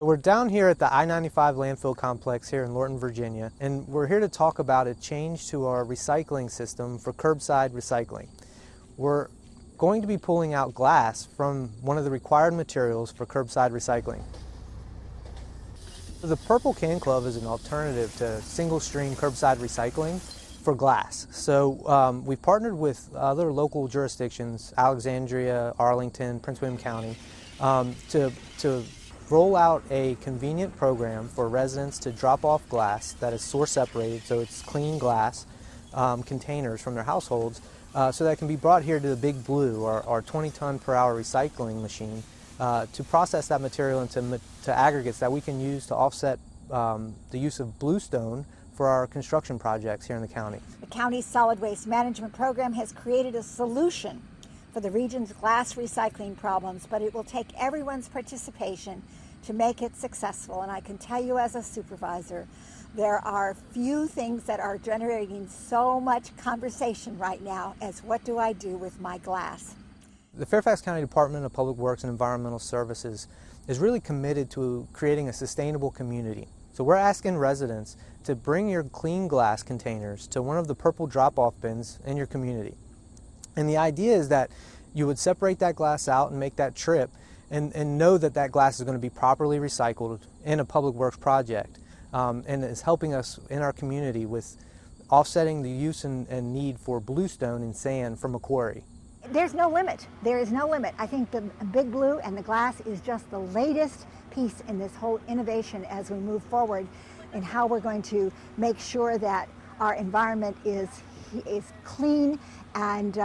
We're down here at the I-95 landfill complex here in Lorton, Virginia, and we're here to talk about a change to our recycling system for curbside recycling. We're going to be pulling out glass from one of the required materials for curbside recycling. The Purple Can Club is an alternative to single-stream curbside recycling for glass. So we've partnered with other local jurisdictions, Alexandria, Arlington, Prince William County, to roll out a convenient program for residents to drop off glass that is source separated, so it's clean glass containers from their households, so that can be brought here to the Big Blue, our 20-ton per hour recycling machine, to process that material into aggregates that we can use to offset the use of bluestone for our construction projects here in the county. The county's solid waste management program has created a solution for the region's glass recycling problems, but it will take everyone's participation to make it successful. And I can tell you as a supervisor, there are few things that are generating so much conversation right now as what do I do with my glass? The Fairfax County Department of Public Works and Environmental Services is really committed to creating a sustainable community. So we're asking residents to bring your clean glass containers to one of the purple drop-off bins in your community. And the idea is that you would separate that glass out and make that trip and know that that glass is going to be properly recycled in a public works project, and is helping us in our community with offsetting the use and need for bluestone and sand from a quarry. There's no limit. There is no limit. I think the Big Blue and the glass is just the latest piece in this whole innovation as we move forward in how we're going to make sure that our environment is clean and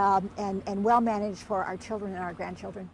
well managed for our children and our grandchildren.